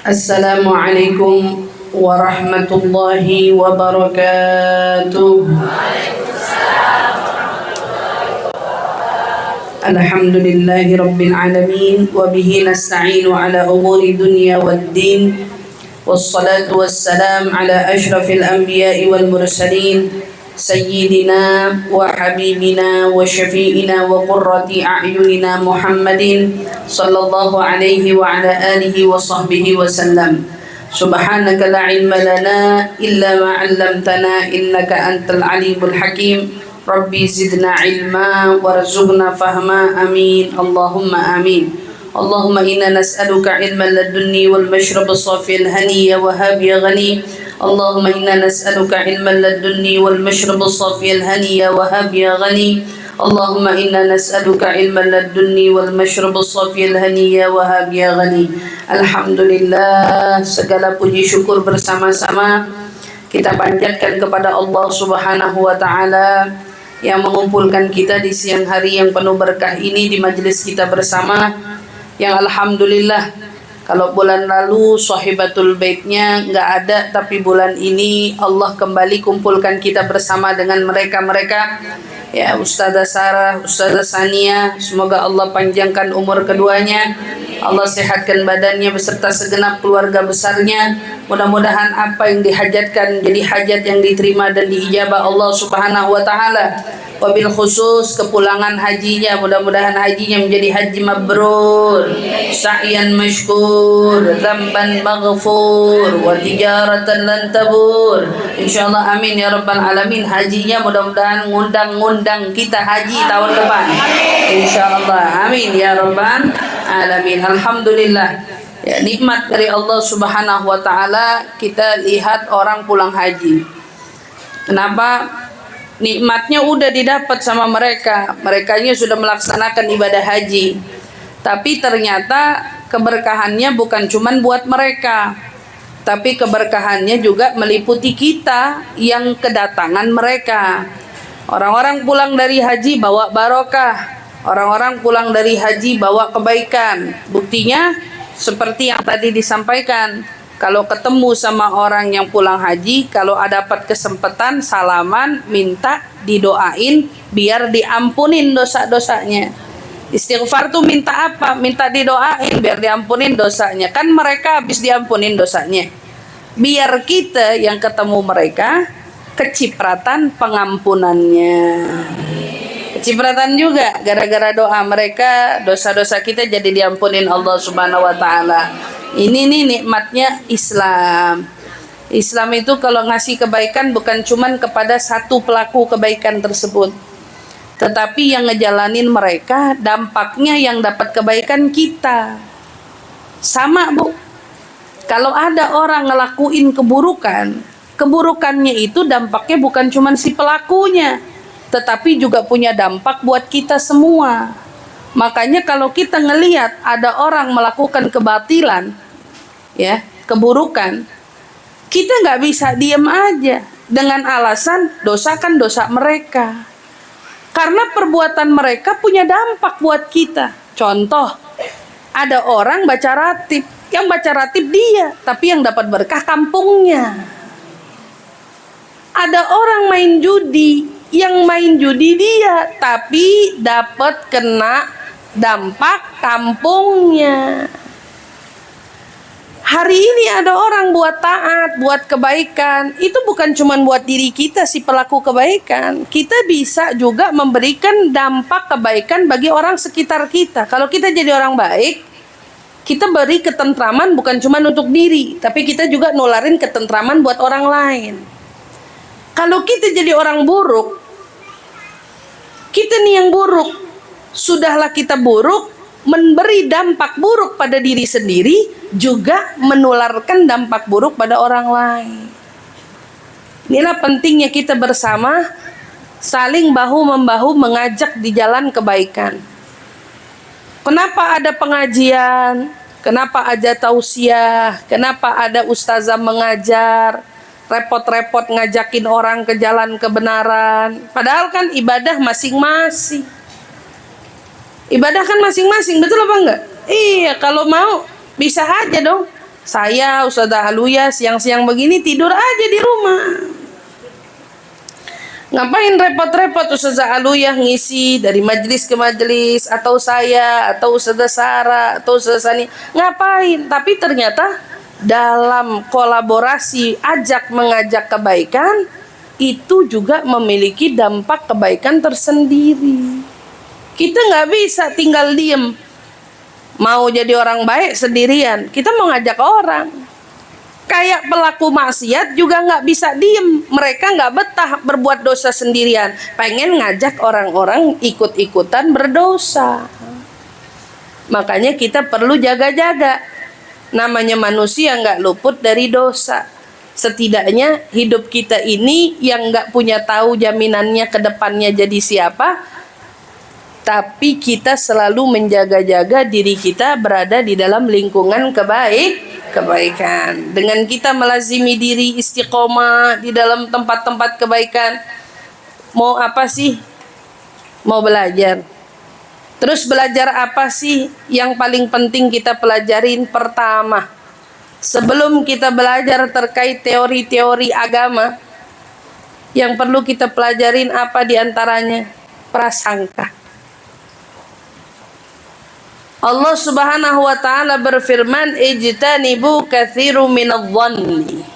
Assalamualaikum warahmatullahi wabarakatuh. Alhamdulillahi rabbil alamin wa bihi nasta'inu ala umuri dunya waddin. Wassalatu wassalam ala ashrafil anbiya'i wal mursalin sayyidina wa habibina wa syafi'ina wa qurrati a'yunina Muhammadin sallallahu alaihi wa ala alihi wa sahbihi wa sallam. Subhanaka la ilma lana illa ma 'allamtana innaka antal alimul hakim. Rabbi zidna ilma warzuqna fahma. Amin. Allahumma amin. Allahumma inna nas'aluka ilman ladunni wal mashrab as-safi al-hani ya wahhab ya ghani. Allahumma inna nas'aluka ilman ladunni wal mashrab as-safi al-hani ya wahhab ya ghani. Allahumma inna nas'aluka ilman ladunni wal mashrab as-safi al-hani ya wahhab ya ghani. Alhamdulillah, segala puji syukur bersama-sama kita panjatkan kepada Allah Subhanahu wa taala yang mengumpulkan kita di siang hari yang penuh berkah ini di majelis kita bersama, yang alhamdulillah kalau bulan lalu sahibatul baitnya nggak ada, tapi bulan ini Allah kembali kumpulkan kita bersama dengan mereka-mereka. Ya, Ustazah Sarah, Ustazah Sania, semoga Allah panjangkan umur keduanya, Allah sehatkan badannya beserta segenap keluarga besarnya. Mudah-mudahan apa yang dihajatkan jadi hajat yang diterima dan diijabah Allah Subhanahu wa taala. Wabil khusus kepulangan hajinya, mudah-mudahan hajinya menjadi haji mabrur, sa'yan mashkur, dzamban maghfur, wa tijaratan lan tabur. Insyaallah amin ya rabbal alamin. Hajinya mudah-mudahan ngundang kita haji tahun depan. Insyaallah amin ya rabbal alamin. Alhamdulillah. Ya, nikmat dari Allah Subhanahu wa taala kita lihat orang pulang haji. Kenapa? Nikmatnya udah didapat sama mereka. Merekanya sudah melaksanakan ibadah haji. Tapi ternyata keberkahannya bukan cuman buat mereka, tapi keberkahannya juga meliputi kita yang kedatangan mereka. Orang-orang pulang dari haji bawa barokah. Orang-orang pulang dari haji bawa kebaikan. Buktinya seperti yang tadi disampaikan, kalau ketemu sama orang yang pulang haji, kalau dapat kesempatan salaman, minta didoain biar diampunin dosa-dosanya. Istighfar tuh minta apa? Minta didoain biar diampunin dosanya. Kan mereka habis diampunin dosanya. Biar kita yang ketemu mereka kecipratan pengampunannya. Kecipratan juga gara-gara doa mereka, dosa-dosa kita jadi diampunin Allah Subhanahu wa taala. Ini nih nikmatnya Islam. Islam itu kalau ngasih kebaikan bukan cuman kepada satu pelaku kebaikan tersebut, tetapi yang ngejalanin mereka, dampaknya yang dapat kebaikan kita. Sama Bu, kalau ada orang ngelakuin keburukan, keburukannya itu dampaknya bukan cuman si pelakunya, tetapi juga punya dampak buat kita semua. Makanya kalau kita ngelihat ada orang melakukan kebatilan, ya, keburukan, kita nggak bisa diem aja dengan alasan dosa kan dosa mereka. Karena perbuatan mereka punya dampak buat kita. Contoh, ada orang baca ratib, yang baca ratib dia, tapi yang dapat berkah kampungnya. Ada orang main judi, yang main judi dia, tapi dapat kena dampak kampungnya. Hari ini ada orang buat taat, buat kebaikan, itu bukan cuma buat diri kita si pelaku kebaikan. Kita bisa juga memberikan dampak kebaikan bagi orang sekitar kita. Kalau kita jadi orang baik, kita beri ketentraman bukan cuma untuk diri, tapi kita juga nularin ketentraman buat orang lain. Kalau kita jadi orang buruk, kita nih yang buruk, sudahlah kita buruk, memberi dampak buruk pada diri sendiri, juga menularkan dampak buruk pada orang lain. Inilah pentingnya kita bersama, saling bahu-membahu mengajak di jalan kebaikan. Kenapa ada pengajian? Kenapa ada tausiah? Kenapa ada ustazah mengajar? Repot-repot ngajakin orang ke jalan kebenaran. Padahal kan ibadah masing-masing. Ibadah kan masing-masing, betul apa enggak? Iya, kalau mau bisa aja dong Saya Ustazah Aluya siang-siang begini tidur aja di rumah. Ngapain repot-repot Ustazah Aluyah ngisi dari majelis ke majelis, atau saya, atau Ustazah Sarah, atau Ustazah Sani, ngapain? Tapi ternyata dalam kolaborasi mengajak kebaikan itu juga memiliki dampak kebaikan tersendiri. Kita nggak bisa tinggal diem, mau jadi orang baik sendirian. Kita mau ngajak orang. Kayak pelaku maksiat juga nggak bisa diem. Mereka nggak betah berbuat dosa sendirian. Pengen ngajak orang-orang ikut-ikutan berdosa. Makanya kita perlu jaga-jaga. Namanya manusia nggak luput dari dosa. Setidaknya hidup kita ini yang nggak punya tahu jaminannya ke depannya jadi siapa. Tapi kita selalu menjaga-jaga diri kita berada di dalam lingkungan kebaikan. Dengan kita melazimi diri istiqomah di dalam tempat-tempat kebaikan. Mau apa sih? Mau belajar. Terus belajar apa sih yang paling penting kita pelajarin? Pertama, sebelum kita belajar terkait teori-teori agama, yang perlu kita pelajarin apa diantaranya? Prasangka. Allah Subhanahu wa taala berfirman, ijtanibu katsiru minadh-dhanni.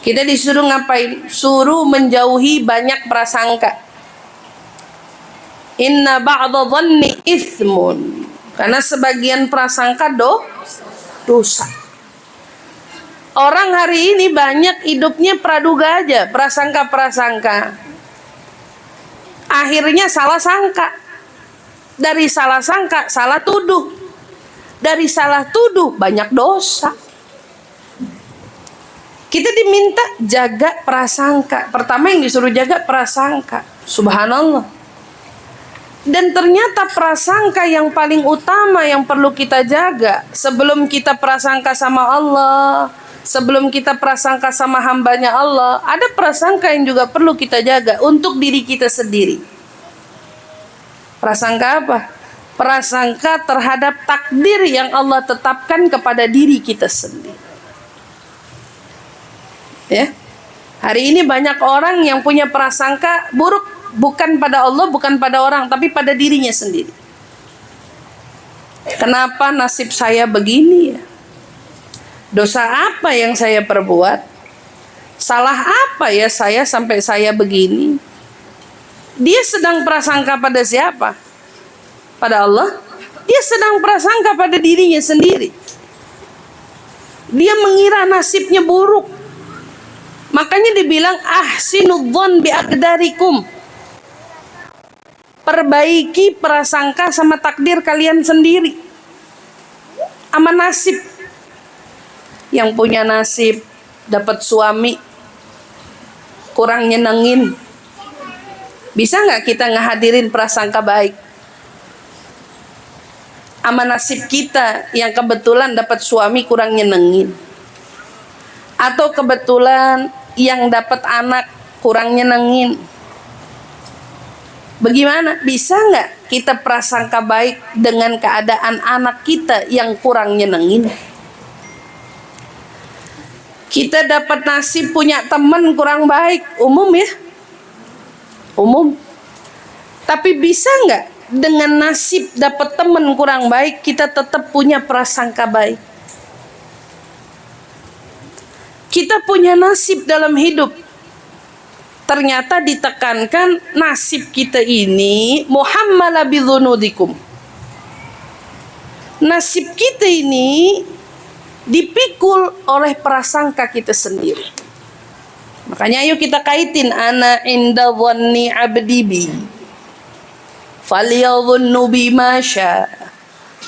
Kita disuruh ngapain? Suruh menjauhi banyak prasangka. Inna ba'dha dhanni itsmun. Karena sebagian prasangka dosa. Orang hari ini banyak hidupnya praduga aja, prasangka-prasangka. Akhirnya salah sangka. Dari salah sangka, salah tuduh. Dari salah tuduh, banyak dosa. Kita diminta jaga prasangka. Pertama yang disuruh jaga prasangka. Subhanallah. Dan ternyata prasangka yang paling utama yang perlu kita jaga. Sebelum kita prasangka sama Allah, sebelum kita prasangka sama hambanya Allah, ada prasangka yang juga perlu kita jaga untuk diri kita sendiri. Prasangka apa? Prasangka terhadap takdir yang Allah tetapkan kepada diri kita sendiri. Ya. Hari ini banyak orang yang punya prasangka buruk, bukan pada Allah, bukan pada orang, tapi pada dirinya sendiri. Kenapa nasib saya begini ya? Dosa apa yang saya perbuat? Salah apa ya saya sampai saya begini? Dia sedang prasangka pada siapa? Pada Allah. Dia sedang prasangka pada dirinya sendiri. Dia mengira nasibnya buruk. Makanya dibilang ahsinudzon biaqdarikum. Perbaiki prasangka sama takdir kalian sendiri. Sama nasib. Yang punya nasib dapat suami kurang nyenengin. Bisa nggak kita ngehadirin prasangka baik? Ama nasib kita yang kebetulan dapat suami kurang nyenengin. Atau kebetulan yang dapat anak kurang nyenengin. Bagaimana? Bisa nggak kita prasangka baik dengan keadaan anak kita yang kurang nyenengin? Kita dapat nasib punya teman kurang baik. Umum ya? Umum. Tapi bisa nggak dengan nasib dapat teman kurang baik kita tetap punya prasangka baik? Kita punya nasib dalam hidup. Ternyata ditekankan nasib kita ini muhammala bidzunudikum. Nasib kita ini dipikul oleh prasangka kita sendiri. Makanya ayo kita kaitin ana inda dhanni abdi bi falyadhunnu bima syaa.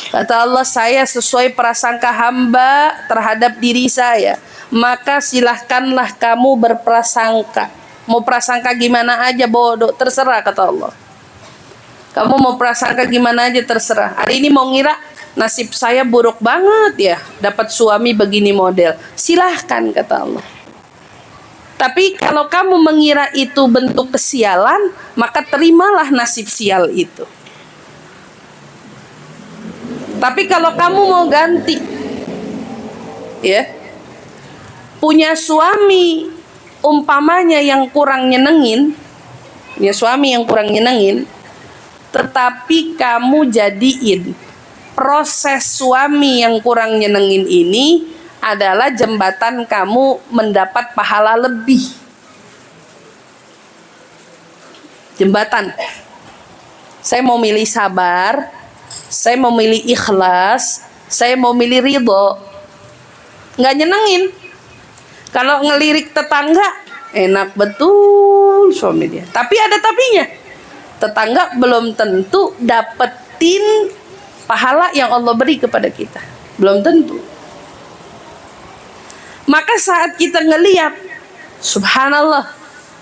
Kata Allah, saya sesuai prasangka hamba terhadap diri saya, maka silahkanlah kamu berprasangka. Mau prasangka gimana aja bodoh, terserah kata Allah. Kamu mau prasangka gimana aja terserah. Hari ini mau ngira nasib saya buruk banget ya, dapat suami begini model. Silahkan kata Allah. Tapi kalau kamu mengira itu bentuk kesialan, maka terimalah nasib sial itu. Tapi kalau kamu mau ganti, ya, punya suami umpamanya yang kurang nyenengin, punya suami yang kurang nyenengin, tetapi kamu jadiin proses suami yang kurang nyenengin ini adalah jembatan kamu mendapat pahala lebih. Jembatan. Saya mau milih sabar, saya mau milih ikhlas, saya mau milih ridho. Nggak nyenengin. Kalau ngelirik tetangga, enak betul suami dia. Tapi ada tapinya. Tetangga belum tentu dapetin pahala yang Allah beri kepada kita. Belum tentu. Maka saat kita ngelihat, subhanallah,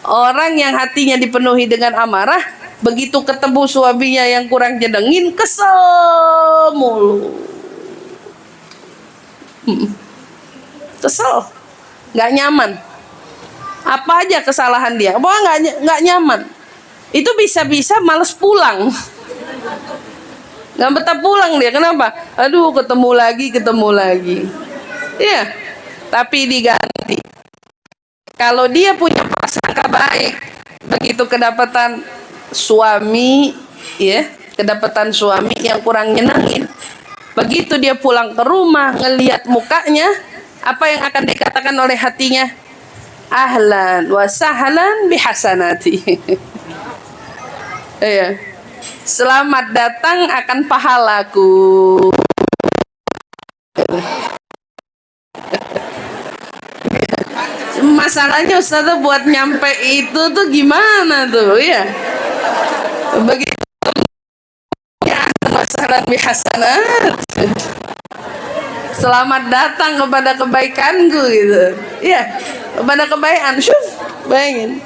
orang yang hatinya dipenuhi dengan amarah, begitu ketemu suaminya yang kurang nyenengin, kesel mulu. Kesel. Nggak nyaman. Apa aja kesalahan dia, pokoknya nggak nyaman. Itu bisa-bisa males pulang. Nggak betah pulang dia. Kenapa? Aduh, ketemu lagi. Iya. Tapi diganti. Kalau dia punya prasangka baik, begitu kedapatan suami, ya, kedapatan suami yang kurang nyenengin, begitu dia pulang ke rumah ngelihat mukanya, apa yang akan dikatakan oleh hatinya? Ahlan wa sahlan bihasanati. Iya. Selamat datang akan pahalaku. Masalahnya Ustazah buat nyampe itu tuh gimana tuh, ya? Begitu ya, masalah bihasanat. Selamat datang kepada kebaikanku gitu. Iya, kepada kebaikan. Syuf, bayangin.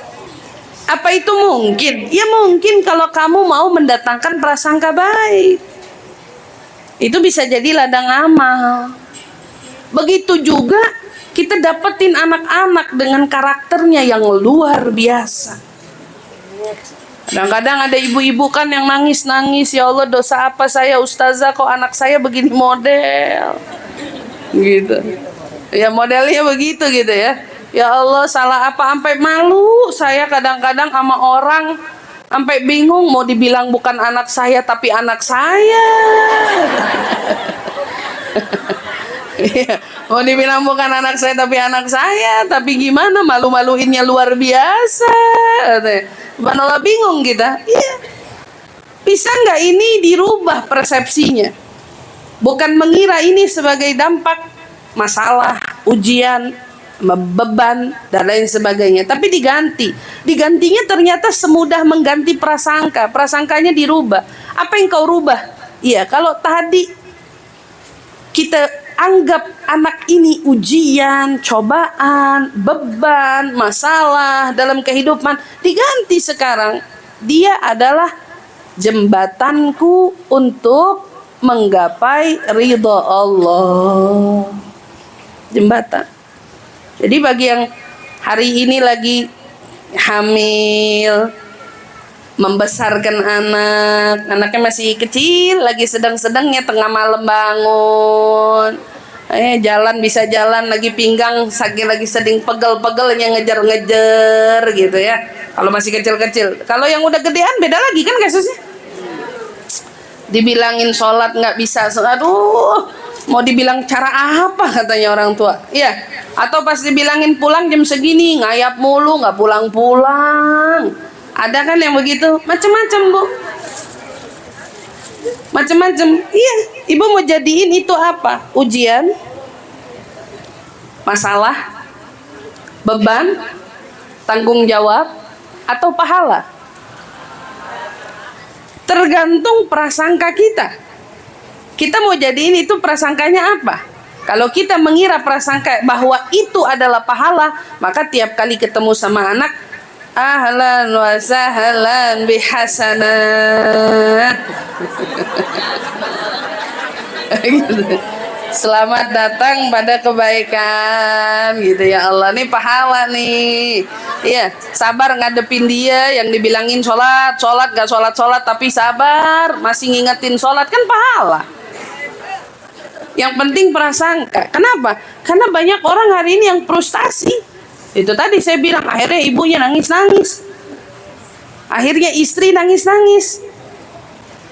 Apa itu mungkin? Ya mungkin kalau kamu mau mendatangkan prasangka baik. Itu bisa jadi ladang amal. Begitu juga kita dapetin anak-anak dengan karakternya yang luar biasa. Kadang-kadang ada ibu-ibu kan yang nangis-nangis, ya Allah dosa apa saya ustazah kok anak saya begini model. Gitu. Ya modelnya begitu gitu ya. Ya Allah salah apa, sampai malu saya kadang-kadang sama orang, sampai bingung mau dibilang bukan anak saya tapi anak saya. Mau dibilang bukan anak saya tapi anak saya, tapi gimana, malu-maluinnya luar biasa. Subhanallah, bingung kita. Iya. Bisa nggak ini dirubah persepsinya? Bukan mengira ini sebagai dampak masalah, ujian, beban dan lain sebagainya, tapi digantinya ternyata semudah mengganti prasangka. Prasangkanya dirubah. Apa yang kau rubah? Iya, kalau tadi kita anggap anak ini ujian, cobaan, beban, masalah dalam kehidupan, diganti sekarang dia adalah jembatanku untuk menggapai ridha Allah. Jembatan. Jadi bagi yang hari ini lagi hamil, membesarkan anaknya masih kecil, lagi sedang-sedangnya tengah malam bangun, jalan bisa jalan, lagi pinggang lagi sedang pegel-pegelnya ngejar-ngejar gitu ya. Kalau masih kecil-kecil. Kalau yang udah gedean beda lagi kan kasusnya. Dibilangin sholat nggak bisa, aduh, mau dibilang cara apa katanya orang tua, ya. Atau pas dibilangin pulang jam segini ngayap mulu, nggak pulang-pulang. Ada kan yang begitu, macam-macam bu, macam-macam. Iya, ibu mau jadiin itu apa? Ujian, masalah, beban, tanggung jawab, atau pahala? Tergantung prasangka kita. Kita mau jadiin itu prasangkanya apa? Kalau kita mengira prasangka bahwa itu adalah pahala, maka tiap kali ketemu sama anak, ahlan wa sahlan bihasanat. Gitu. Selamat datang pada kebaikan gitu ya Allah, nih pahala nih. Iya, sabar ngadepin dia yang dibilangin sholat gak sholat tapi sabar, masih ngingetin sholat, kan pahala. Yang penting prasangka. Kenapa? Karena banyak orang hari ini yang frustasi. Itu tadi saya bilang, akhirnya ibunya nangis-nangis. Akhirnya istri nangis-nangis.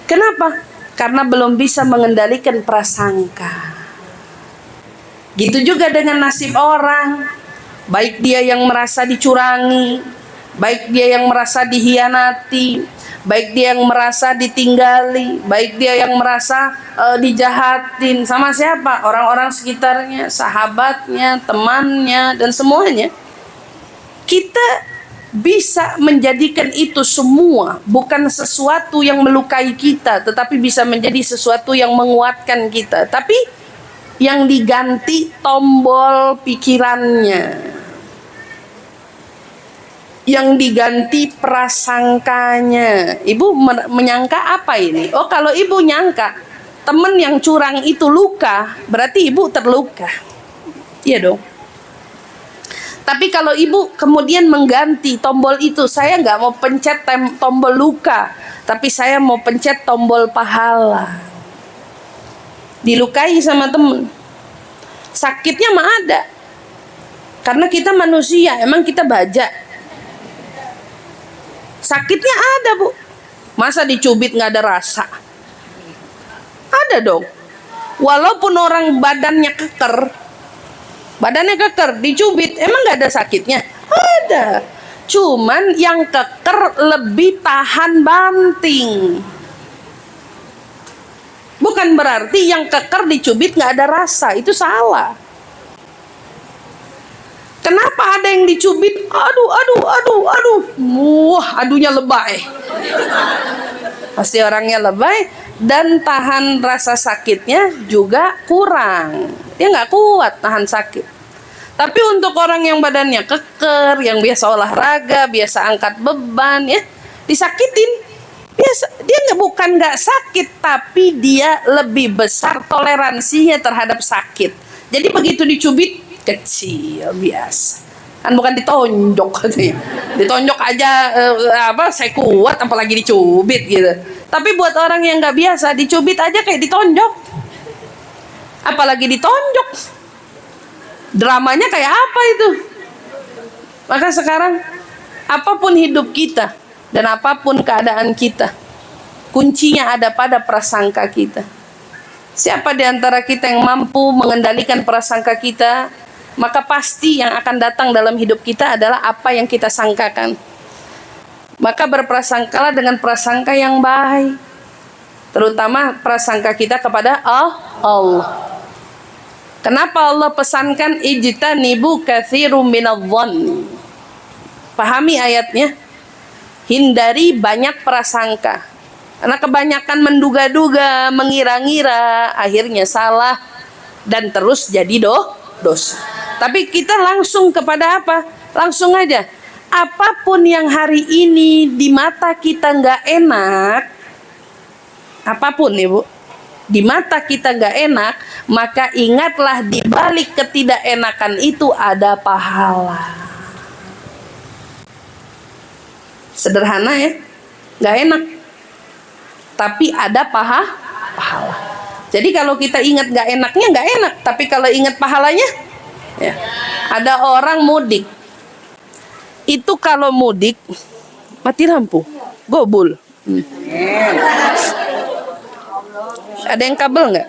Kenapa? Karena belum bisa mengendalikan prasangka. Gitu juga dengan nasib orang. Baik dia yang merasa dicurangi, baik dia yang merasa dihianati, baik dia yang merasa ditinggali, baik dia yang merasa dijahatin. Sama siapa? Orang-orang sekitarnya, sahabatnya, temannya, dan semuanya. Kita bisa menjadikan itu semua bukan sesuatu yang melukai kita, tetapi bisa menjadi sesuatu yang menguatkan kita. Tapi yang diganti tombol pikirannya, yang diganti prasangkanya. Ibu menyangka apa ini? Oh, kalau ibu nyangka teman yang curang itu luka, berarti ibu terluka. Iya dong. Tapi kalau ibu kemudian mengganti tombol itu, saya nggak mau pencet tombol luka, tapi saya mau pencet tombol pahala. Dilukai sama temen, sakitnya mah ada, karena kita manusia, emang kita baja. Sakitnya ada, Bu. Masa dicubit nggak ada rasa? Ada dong. Walaupun orang badannya keker, dicubit, emang nggak ada sakitnya? Ada. Cuman yang keker lebih tahan banting. Bukan berarti yang keker dicubit nggak ada rasa, itu salah. Kenapa ada yang dicubit? Aduh. Wah, adunya lebay. Pasti orangnya lebay dan tahan rasa sakitnya juga kurang. Dia nggak kuat tahan sakit. Tapi untuk orang yang badannya keker, yang biasa olahraga, biasa angkat beban, ya disakitin. Dia bukan nggak sakit, tapi dia lebih besar toleransinya terhadap sakit. Jadi begitu dicubit kecil biasa. Kan bukan ditonjok katanya. Ditonjok aja saya kuat, apalagi dicubit gitu. Tapi buat orang yang nggak biasa, dicubit aja kayak ditonjok. Apalagi ditonjok. Dramanya kayak apa itu? Maka sekarang apapun hidup kita dan apapun keadaan kita, kuncinya ada pada prasangka kita. Siapa di antara kita yang mampu mengendalikan prasangka kita, maka pasti yang akan datang dalam hidup kita adalah apa yang kita sangkakan. Maka berprasangkalah dengan prasangka yang baik, terutama prasangka kita kepada Allah. Kenapa Allah pesankan ijtanibu katsirum minadh-dhanni? Pahami ayatnya. Hindari banyak prasangka. Karena kebanyakan menduga-duga, mengira-ngira, akhirnya salah dan terus jadi dosa. Tapi kita langsung kepada apa? Langsung aja. Apapun yang hari ini di mata kita nggak enak, apapun Ibu, di mata kita nggak enak, maka ingatlah di balik ketidakenakan itu ada pahala. Sederhana ya, nggak enak, tapi ada pahala. Jadi kalau kita ingat nggak enaknya nggak enak, tapi kalau ingat pahalanya, ya. Ada orang mudik, itu kalau mudik mati lampu, gobul. Ada yang kabel nggak?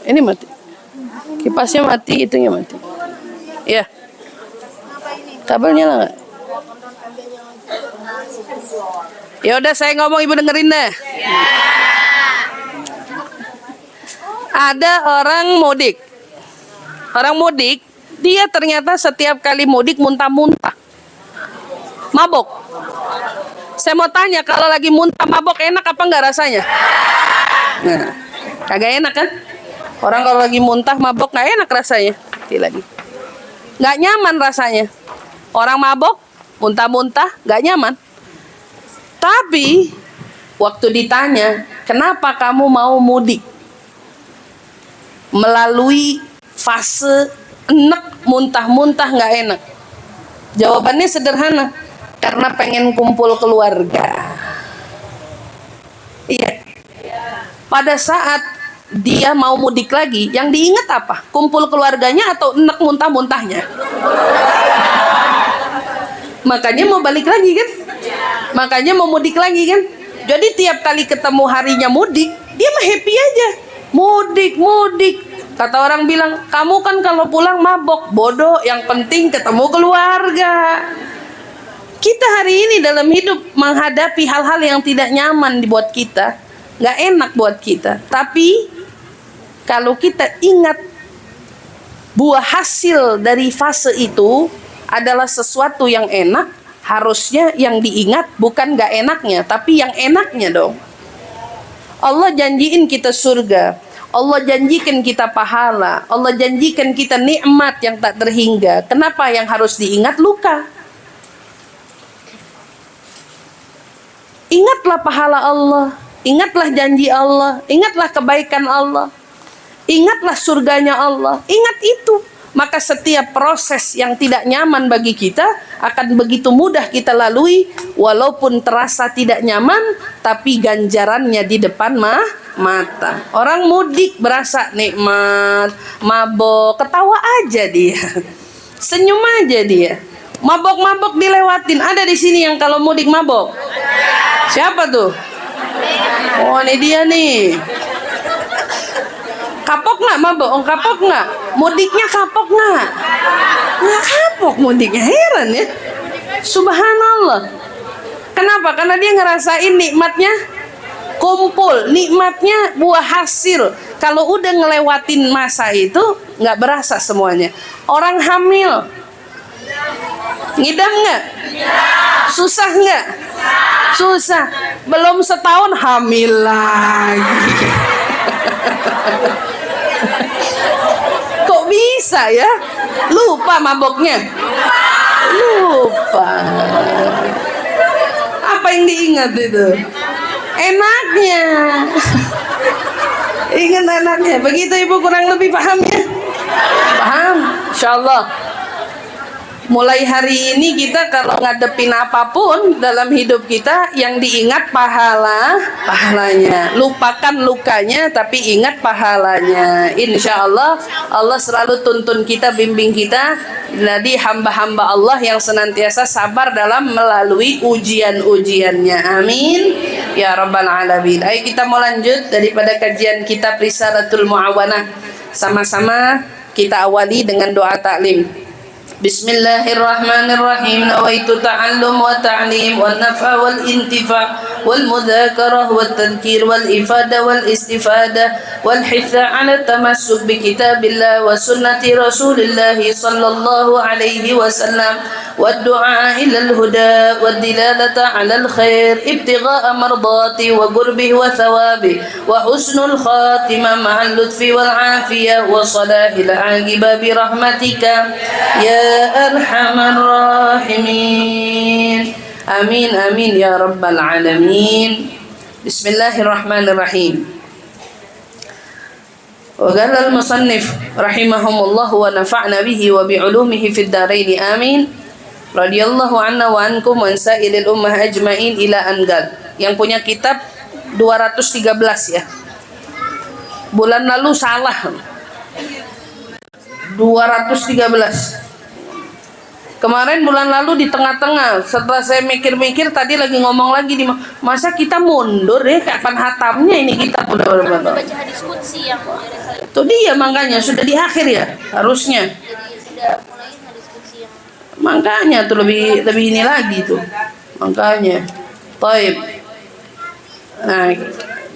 Ini mati. Kipasnya mati, itunya mati. Ya. Kabelnya lah nggak? Ya udah saya ngomong ibu dengerin deh. Ada orang mudik. Orang mudik, dia ternyata setiap kali mudik muntah-muntah. Mabok. Saya mau tanya, kalau lagi muntah mabok enak apa enggak rasanya? Nah, kagak enak kan? Orang kalau lagi muntah mabok nggak enak rasanya. Lagi. Nggak nyaman rasanya. Orang mabok, muntah-muntah, nggak nyaman. Tapi waktu ditanya, kenapa kamu mau mudik? Melalui fase enek, muntah-muntah nggak enak. Jawabannya sederhana. Karena pengen kumpul keluarga. Iya. Pada saat dia mau mudik lagi, yang diingat apa? Kumpul keluarganya atau enek muntah-muntahnya? Makanya mau balik lagi kan? Makanya mau mudik lagi kan? Jadi tiap kali ketemu harinya mudik, dia mah happy aja. Mudik, mudik. Kata orang bilang, kamu kan kalau pulang mabok. Bodoh, yang penting ketemu keluarga. Kita hari ini dalam hidup menghadapi hal-hal yang tidak nyaman buat kita, gak enak buat kita. Tapi kalau kita ingat buah hasil dari fase itu adalah sesuatu yang enak, harusnya yang diingat bukan gak enaknya, tapi yang enaknya dong. Allah janjiin kita surga, Allah janjikan kita pahala, Allah janjikan kita nikmat yang tak terhingga. Kenapa yang harus diingat luka? Ingatlah pahala Allah, ingatlah janji Allah, ingatlah kebaikan Allah, ingatlah surganya Allah, ingat itu. Maka setiap proses yang tidak nyaman bagi kita akan begitu mudah kita lalui, walaupun terasa tidak nyaman, tapi ganjarannya di depan mata. Orang mudik berasa nikmat, mabok, ketawa aja dia, senyum aja dia. Mabok-mabok dilewatin. Ada di sini yang kalau mudik mabok? Siapa tuh? Oh, ini dia nih. Kapok nggak mabok? Oh, kapok nggak? Mudiknya kapok nggak? Nggak kapok mudiknya, heran ya. Subhanallah. Kenapa? Karena dia ngerasain nikmatnya kumpul, nikmatnya buah hasil. Kalau udah ngelewatin masa itu, nggak berasa semuanya. Orang hamil, ngidam nggak? Susah nggak? Susah. Belum setahun hamil lagi. Kok bisa ya? Lupa maboknya? Lupa. Apa yang diingat itu? Enaknya. Ingat enaknya. Begitu ibu kurang lebih paham ya? Paham? Insyaallah. Mulai hari ini kita kalau ngadepin apapun dalam hidup kita, yang diingat pahalanya. Lupakan lukanya tapi ingat pahalanya. Insya Allah, Allah selalu tuntun kita, bimbing kita jadi hamba-hamba Allah yang senantiasa sabar dalam melalui ujian-ujiannya. Amin ya rabbal alamin. Ayo kita mau lanjut daripada kajian kitab Risalatul Mu'awanah. Sama-sama kita awali dengan doa taklim. Bismillahirrahmanirrahim. Nawaitu ta'allum wa ta'lim wal naf'a wal intifa' wal mudzakarah wal tadhkir wal ifada wal istifada wal hitha 'ala tamassuk bi kitabillah wa sunnati Rasulillah sallallahu alaihi wasallam wad du'a ila al huda wad dilalata 'ala al khair ibtigha'a mardati wa qurbihi wa thawabi wa husnul khatimah ma'al lutfi wal 'afiyah wa salahil 'aqiba bi rahmatika ya arhamar rahimin. Amin amin ya rabbal alamin. Bismillahirrahmanirrahim. Wa qala al-musannif rahimahumullah wa nafa'na bihi wa bi 'ulumihi fid dharain amin. Radhiyallahu anna wa ankum wa sa'ilil ummah ajmain ila angal. Yang punya kitab 213 ya. Bulan lalu salah. 213. Kemarin bulan lalu di tengah-tengah, setelah saya mikir-mikir tadi lagi ngomong lagi di masa kita mundur ya, kapan hatamnya ini kita udah baca hadis qudsi yang itu dia, makanya sudah di akhir ya harusnya. sudah mulai hadis qudsi yang Makanya tuh lebih ini lagi tuh. Makanya. Taib. Nah,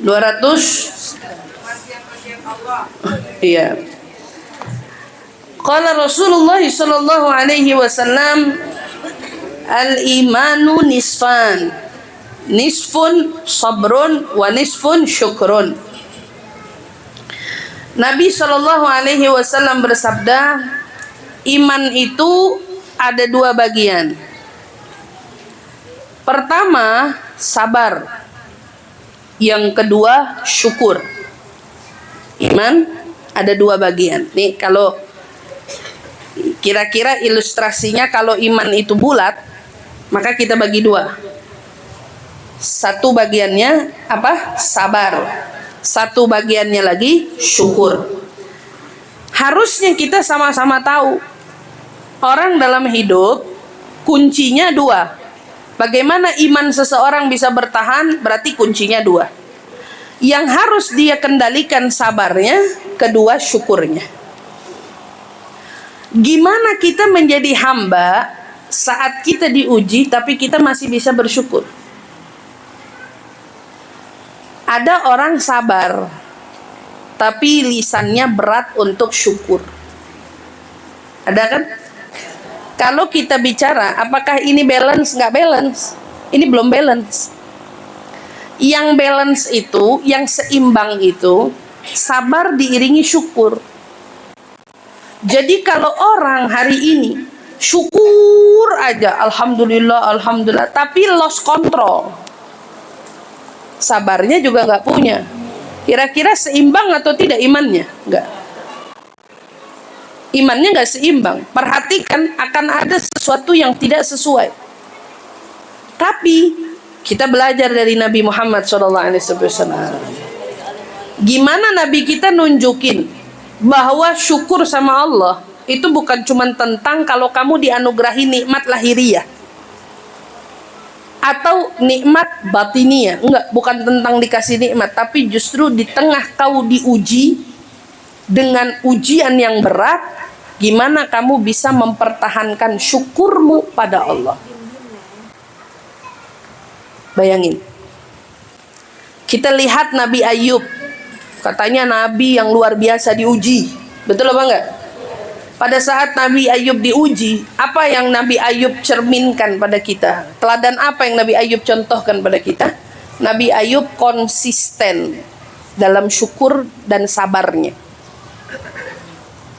200. Iya. Qala Rasulullah sallallahu alaihi wasallam, al-imanu nisfan. Nisfun sabrun wa nisfun syukrun. Nabi sallallahu alaihi wasallam bersabda, iman itu ada dua bagian. Pertama, sabar. Yang kedua, syukur. Iman ada dua bagian. Nih kalau kira-kira ilustrasinya, kalau iman itu bulat, maka kita bagi dua. Satu bagiannya apa? Sabar. Satu bagiannya lagi syukur. Harusnya kita sama-sama tahu, orang dalam hidup kuncinya dua. Bagaimana iman seseorang bisa bertahan, berarti kuncinya dua. Yang harus dia kendalikan sabarnya, kedua syukurnya. Gimana kita menjadi hamba saat kita diuji tapi kita masih bisa bersyukur? Ada orang sabar tapi lisannya berat untuk syukur. Ada kan? Kalau kita bicara, apakah ini balance? Nggak balance. Ini belum balance. Yang balance itu, yang seimbang itu, sabar diiringi syukur. Jadi kalau orang hari ini syukur aja, alhamdulillah, alhamdulillah, tapi lost control, sabarnya juga nggak punya. Kira-kira seimbang atau tidak imannya? Enggak. Imannya nggak seimbang. Perhatikan, akan ada sesuatu yang tidak sesuai. Tapi kita belajar dari Nabi Muhammad SAW. Gimana Nabi kita nunjukin bahwa syukur sama Allah itu bukan cuma tentang kalau kamu dianugerahi nikmat lahiriah atau nikmat batiniah. Enggak, bukan tentang dikasih nikmat, tapi justru di tengah kau diuji dengan ujian yang berat, gimana kamu bisa mempertahankan syukurmu pada Allah. Bayangin, kita lihat Nabi Ayub, katanya Nabi yang luar biasa diuji, betul apa enggak? Pada saat Nabi Ayub diuji, apa yang Nabi Ayub cerminkan pada kita? Teladan apa yang Nabi Ayub contohkan pada kita? Nabi Ayub konsisten dalam syukur dan sabarnya.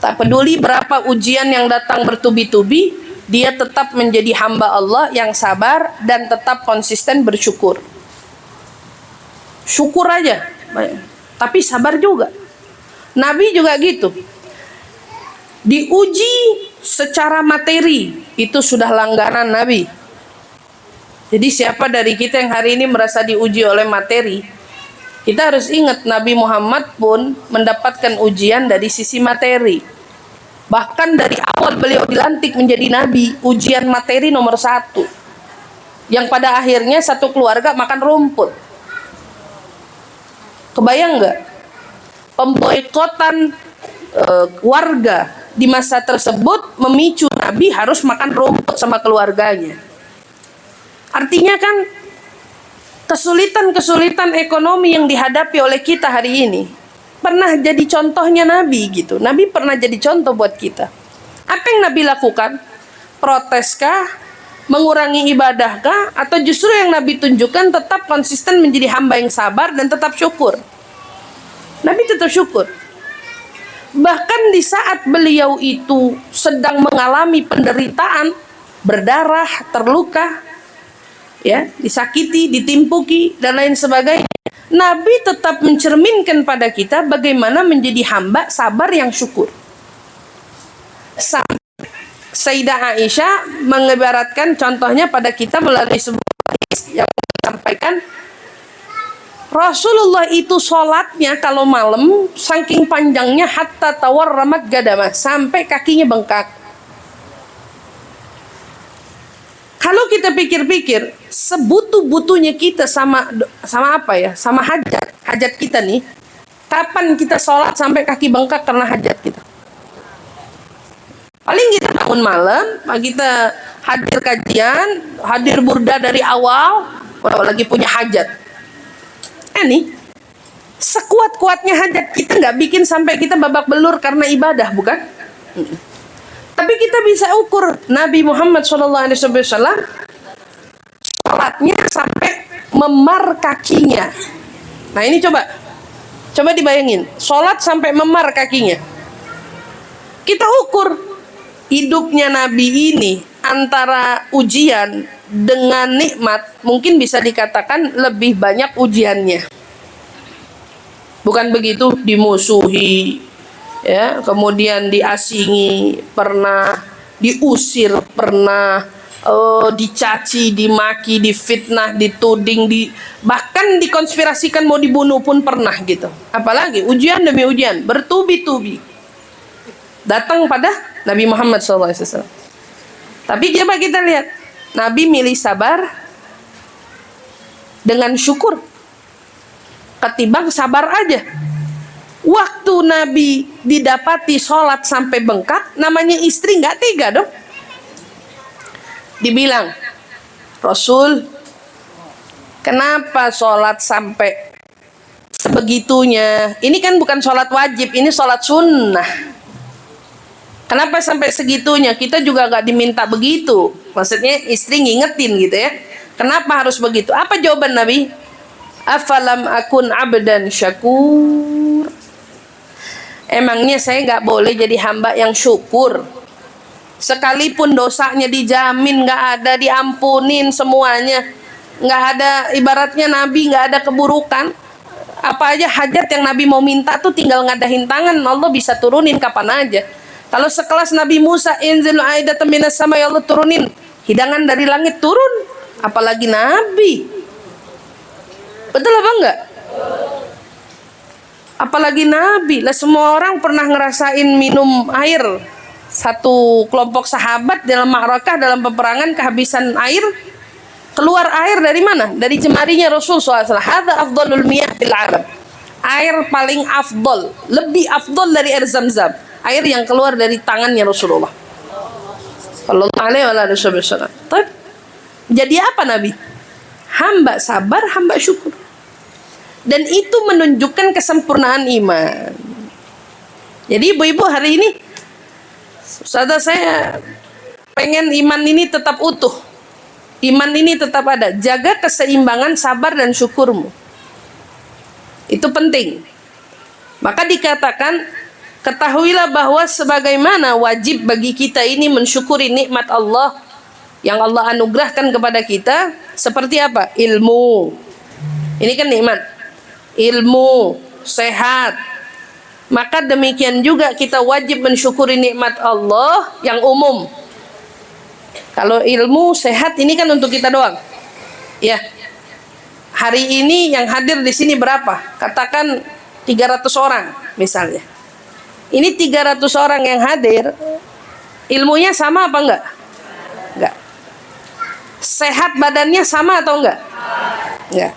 Tak peduli berapa ujian yang datang bertubi-tubi, dia tetap menjadi hamba Allah yang sabar dan tetap konsisten bersyukur. Syukur aja, tapi sabar juga. Nabi juga gitu. Diuji secara materi, itu sudah langganan Nabi. Jadi siapa dari kita yang hari ini merasa diuji oleh materi, kita harus ingat Nabi Muhammad pun mendapatkan ujian dari sisi materi. Bahkan dari awal beliau dilantik menjadi Nabi, ujian materi nomor 1. Yang pada akhirnya satu keluarga makan rumput. Kebayang nggak? Pemboikotan warga di masa tersebut memicu Nabi harus makan rumput sama keluarganya. Artinya kan kesulitan-kesulitan ekonomi yang dihadapi oleh kita hari ini pernah jadi contohnya Nabi gitu. Nabi pernah jadi contoh buat kita. Apa yang Nabi lakukan? Proteskah? Mengurangi ibadahkah? Atau justru yang Nabi tunjukkan tetap konsisten menjadi hamba yang sabar dan tetap syukur? Nabi tetap syukur. Bahkan di saat beliau itu sedang mengalami penderitaan, berdarah, terluka, ya, disakiti, ditimpuki dan lain sebagainya, Nabi tetap mencerminkan pada kita bagaimana menjadi hamba sabar yang syukur. Sampai Sayyidah Aisyah mengibaratkan contohnya pada kita melalui sebuah hadis yang disampaikan, Rasulullah itu sholatnya kalau malam saking panjangnya hatta tawarramat gadamah, sampai kakinya bengkak. Kalau kita pikir-pikir, sebutuh-butuhnya kita sama apa ya? Sama hajat kita nih. Kapan kita sholat sampai kaki bengkak karena hajat kita? Paling kita bangun malam, kita hadir kajian, hadir burda dari awal, lagi punya hajat. Nih, sekuat-kuatnya hajat kita nggak bikin sampai kita babak belur karena ibadah, bukan? Tapi kita bisa ukur Nabi Muhammad SAW sholatnya sampai memar kakinya. Nah ini coba dibayangin, sholat sampai memar kakinya. Kita ukur hidupnya Nabi ini antara ujian dengan nikmat, mungkin bisa dikatakan lebih banyak ujiannya. Bukan begitu, dimusuhi, ya, kemudian diasingi, pernah diusir, pernah dicaci, dimaki, difitnah, dituding, bahkan dikonspirasikan mau dibunuh pun pernah gitu. Apalagi ujian demi ujian, bertubi-tubi datang pada Nabi Muhammad SAW. Tapi coba kita lihat, Nabi milih sabar dengan syukur ketimbang sabar aja. Waktu Nabi didapati sholat sampai bengkak, namanya istri nggak tega dong. Dibilang, Rasul, kenapa sholat sampai sebegitunya? Ini kan bukan sholat wajib, ini sholat sunnah. Kenapa sampai segitunya? Kita juga nggak diminta begitu. Maksudnya istri ngingetin gitu ya. Kenapa harus begitu? Apa jawaban Nabi? Afalam akun abdan syakur. Emangnya saya nggak boleh jadi hamba yang syukur? Sekalipun dosanya dijamin, nggak ada, diampunin semuanya, nggak ada, ibaratnya Nabi nggak ada keburukan, apa aja hajat yang Nabi mau minta tuh tinggal ngadahin tangan, Allah bisa turunin kapan aja. Kalau sekelas Nabi Musa, inzil aidatan minas sama, ya Allah turunin hidangan dari langit, turun. Apalagi Nabi, betul apa enggak? Apalagi Nabi lah, semua orang pernah ngerasain minum air. Satu kelompok sahabat dalam ma'rakah, dalam peperangan, kehabisan air. Keluar air dari mana? Dari jemarinya Rasul SAW. Hadza afdalul miyah fil alam. Air paling afdal, lebih afdal dari air Zam-Zam. Air yang keluar dari tangannya Rasulullah sallallahu alaihi wasallam. Jadi apa Nabi? Hamba sabar, hamba syukur. Dan itu menunjukkan kesempurnaan iman. Jadi ibu-ibu, hari ini Ustazah, saya pengen iman ini tetap utuh, iman ini tetap ada. Jaga keseimbangan sabar dan syukurmu, itu penting. Maka dikatakan, ketahuilah bahwa sebagaimana wajib bagi kita ini mensyukuri nikmat Allah yang Allah anugerahkan kepada kita. Seperti apa? Ilmu, ini kan nikmat. Ilmu, sehat. Maka demikian juga kita wajib mensyukuri nikmat Allah yang umum. Kalau ilmu, sehat, ini kan untuk kita doang. Ya. Hari ini yang hadir di sini berapa? Katakan 300 orang misalnya. Ini 300 orang yang hadir, ilmunya sama apa enggak? Enggak. Sehat badannya sama atau enggak? Enggak.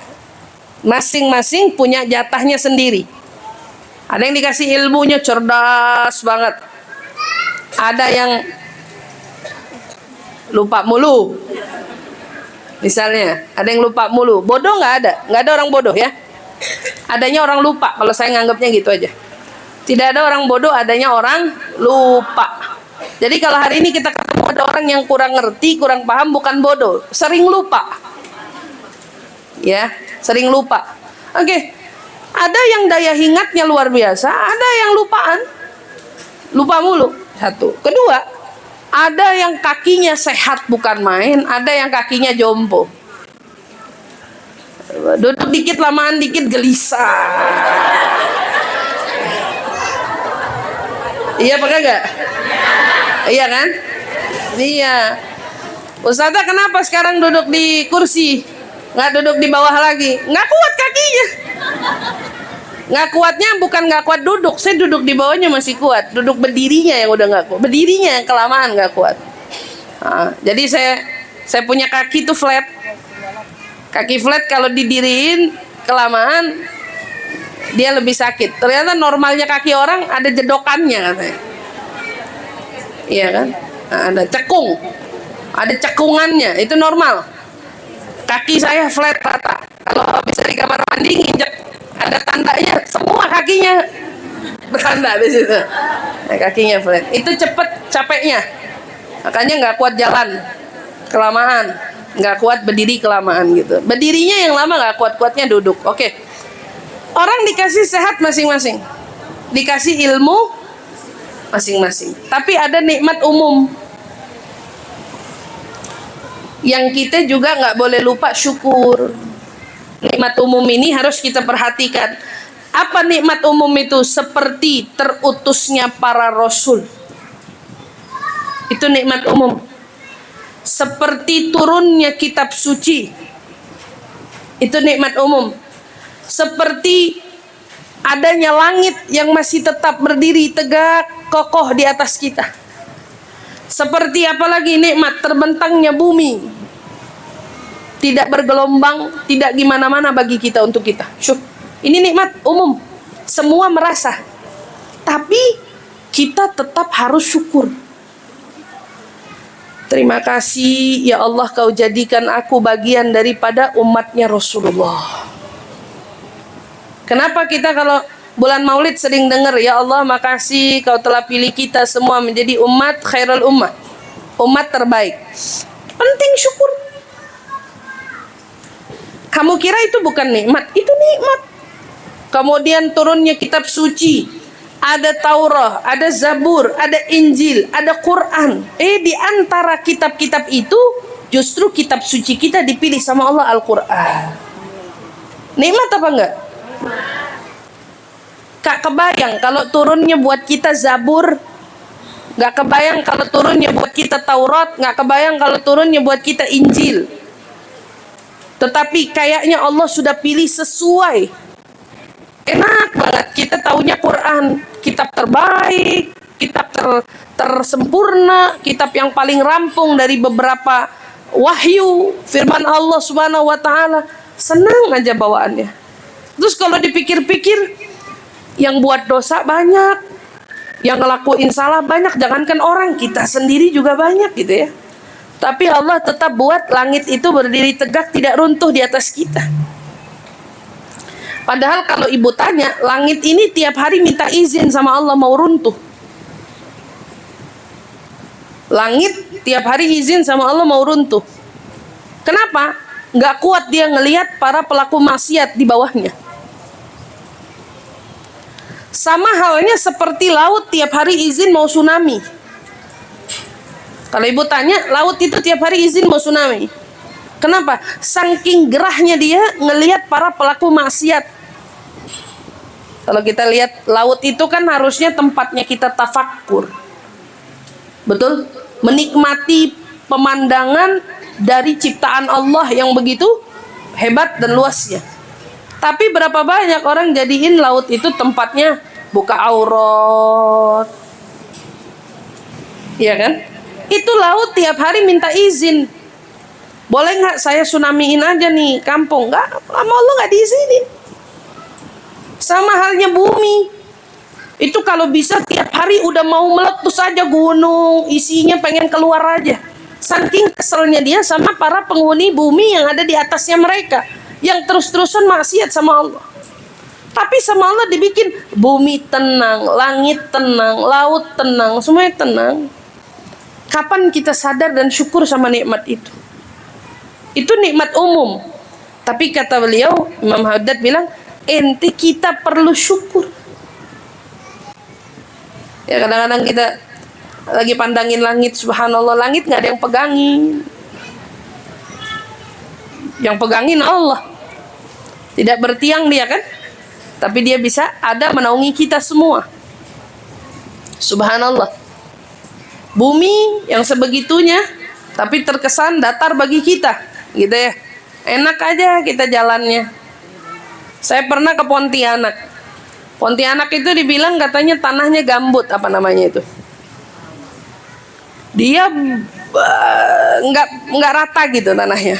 Masing-masing punya jatahnya sendiri. Ada yang dikasih ilmunya cerdas banget, ada yang lupa mulu. Misalnya, ada yang lupa mulu. Bodoh nggak ada orang bodoh ya. Adanya orang lupa, kalau saya nganggapnya gitu aja. Tidak ada orang bodoh, adanya orang lupa. Jadi kalau hari ini kita ketemu ada orang yang kurang ngerti, kurang paham, bukan bodoh, sering lupa. Ya, sering lupa. Oke. Ada yang daya ingatnya luar biasa, ada yang lupaan, lupa mulu. Satu. Kedua, ada yang kakinya sehat bukan main, ada yang kakinya jompo. Duduk dikit, lamaan dikit, gelisah. Iya apa enggak? Iya kan? Iya. Ustazah, kenapa sekarang duduk di kursi, nggak duduk di bawah lagi? Nggak kuat kakinya. Nggak kuatnya bukan nggak kuat duduk, saya duduk di bawahnya masih kuat, duduk berdirinya yang udah nggak kuat, berdirinya yang kelamaan nggak kuat. Jadi saya punya kaki tuh flat, kaki flat kalau didiriin kelamaan dia lebih sakit. Ternyata normalnya kaki orang ada jedokannya katanya, iya kan? Ada cekung, ada cekungannya, itu normal. Kaki saya flat rata, kalau habis dari kamar mandi nginjek ada tandanya, semua kakinya bertanda di situ. Nah, kakinya flat. Itu cepet capeknya. Makanya nggak kuat jalan kelamaan, nggak kuat berdiri kelamaan gitu. Berdirinya yang lama nggak kuat-kuatnya duduk. Oke. Orang dikasih sehat masing-masing, dikasih ilmu masing-masing. Tapi ada nikmat umum yang kita juga nggak boleh lupa syukur. Nikmat umum ini harus kita perhatikan. Apa nikmat umum itu? Seperti terutusnya para rasul. Itu nikmat umum. seperti turunnya kitab suci. Itu nikmat umum. Seperti adanya langit yang masih tetap berdiri tegak kokoh di atas kita. Seperti apalagi nikmat terbentangnya bumi, tidak bergelombang, tidak gimana-mana bagi kita untuk kita. Syuk. Ini nikmat umum, semua merasa. Tapi kita tetap harus syukur. Terima kasih ya Allah, kau jadikan aku bagian daripada umatnya Rasulullah. Kenapa kita kalau bulan Maulid sering dengar, ya Allah makasih kau telah pilih kita semua menjadi umat khairul ummah, umat terbaik. Penting syukur. Kamu kira itu bukan nikmat? Itu nikmat. Kemudian turunnya kitab suci, ada Taurat, ada Zabur, ada Injil, ada Quran. Di antara kitab-kitab itu justru kitab suci kita dipilih sama Allah, Al-Quran. Nikmat apa enggak? Kak kebayang kalau turunnya buat kita Zabur, nggak kebayang kalau turunnya buat kita Taurat, nggak kebayang kalau turunnya buat kita Injil. Tetapi kayaknya Allah sudah pilih sesuai. Enak banget, kita taunya Quran, kitab terbaik, kitab tersempurna, kitab yang paling rampung dari beberapa wahyu, firman Allah Subhanahu wa taala. Senang aja bawaannya. Terus kalau dipikir-pikir, yang buat dosa banyak, yang ngelakuin salah banyak, jangankan orang, kita sendiri juga banyak gitu ya. Tapi Allah tetap buat langit itu berdiri tegak, tidak runtuh di atas kita. Padahal kalau ibu tanya, langit ini tiap hari minta izin sama Allah mau runtuh. Langit tiap hari izin sama Allah mau runtuh. Kenapa? Nggak kuat dia ngelihat para pelaku maksiat di bawahnya. Sama halnya seperti laut tiap hari izin mau tsunami. Kalau ibu tanya, laut itu tiap hari izin mau tsunami. Kenapa? Saking gerahnya dia ngelihat para pelaku maksiat. Kalau kita lihat laut itu kan harusnya tempatnya kita tafakkur. Betul? Menikmati pemandangan dari ciptaan Allah yang begitu hebat dan luasnya. Tapi berapa banyak orang jadiin laut itu tempatnya buka aurat. Iya kan? Itu laut tiap hari minta izin. Boleh nggak saya tsunamiin aja nih kampung? Nggak, sama Allah nggak diizinin. Sama halnya bumi. Itu kalau bisa tiap hari udah mau meletus aja gunung, isinya pengen keluar aja. Saking keselnya dia sama para penghuni bumi yang ada di atasnya mereka, yang terus-terusan maksiat sama Allah. Tapi sama Allah dibikin bumi tenang, langit tenang, laut tenang, semuanya tenang. Kapan kita sadar dan syukur sama nikmat itu? Itu nikmat umum. Tapi kata beliau, Imam Haddad bilang, ente kita perlu syukur. Ya kadang-kadang kita lagi pandangin langit, subhanallah, langit nggak ada yang pegangin. Yang pegangin Allah. Tidak bertiang dia kan? Tapi dia bisa ada menaungi kita semua. Subhanallah. Bumi yang sebegitunya, tapi terkesan datar bagi kita, gitu ya. Enak aja kita jalannya. Saya pernah ke Pontianak. Pontianak itu dibilang katanya tanahnya gambut, apa namanya itu? Dia nggak rata gitu tanahnya.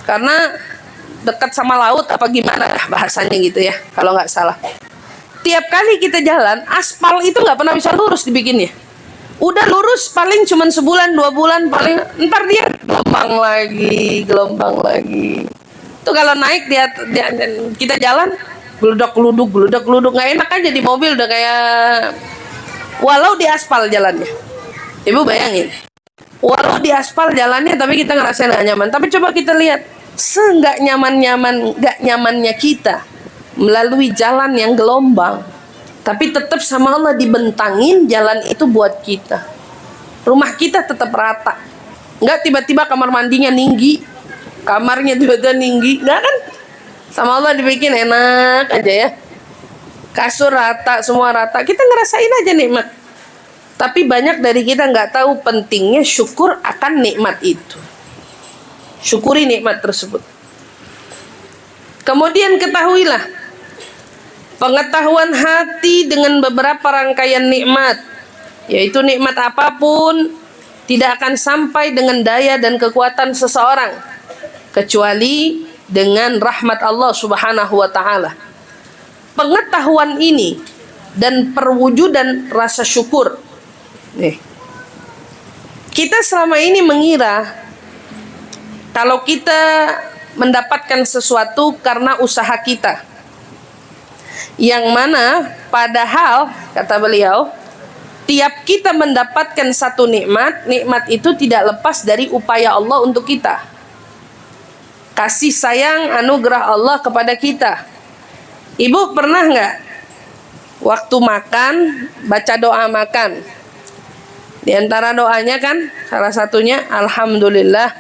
Karena dekat sama laut apa gimana bahasanya gitu ya, kalau nggak salah. Tiap kali kita jalan, aspal itu nggak pernah bisa lurus dibikinnya. Udah lurus paling cuman sebulan 2 bulan paling, ntar dia gelombang lagi. Tuh kalau naik dia kita jalan geludak geluduk nggak enak aja di mobil, udah kayak walau di aspal jalannya. Ibu bayangin, walau di aspal jalannya tapi kita ngerasain nggak nyaman. Tapi coba kita lihat, nggak nyamannya kita melalui jalan yang gelombang, tapi tetap sama Allah dibentangin jalan itu buat kita. Rumah kita tetap rata, nggak tiba-tiba kamar mandinya tinggi, kamarnya tiba-tiba tinggi, nggak kan? Sama Allah dibikin enak aja ya. Kasur rata, semua rata, kita ngerasain aja nikmat. Tapi banyak dari kita nggak tahu pentingnya syukur akan nikmat itu. Syukuri nikmat tersebut. Kemudian ketahuilah, pengetahuan hati dengan beberapa rangkaian nikmat, yaitu nikmat apapun, tidak akan sampai dengan daya dan kekuatan seseorang, kecuali dengan rahmat Allah Subhanahu wa Ta'ala. Pengetahuan ini dan perwujudan rasa syukur. Kita selama ini mengira kalau kita mendapatkan sesuatu karena usaha kita, yang mana padahal kata beliau, tiap kita mendapatkan satu nikmat, nikmat itu tidak lepas dari upaya Allah untuk kita. Kasih sayang anugerah Allah kepada kita. Ibu pernah nggak waktu makan baca doa makan? Di antara doanya kan salah satunya alhamdulillah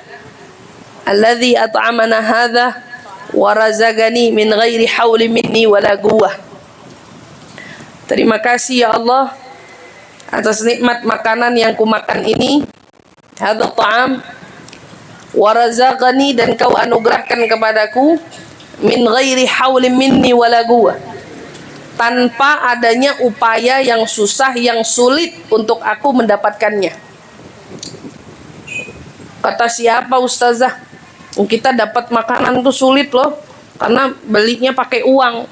alladzi at'amana hadza wa razaqani min ghairi hauli minni wala quwwah. Terima kasih ya Allah atas nikmat makanan yang kumakan ini, hadza ta'am, wa razaqani, dan kau anugerahkan kepadaku min ghairi hauli minni wala quwwah, tanpa adanya upaya yang susah, yang sulit untuk aku mendapatkannya. Kata siapa ustazah? Kita dapat makanan tuh sulit loh, karena belinya pakai uang.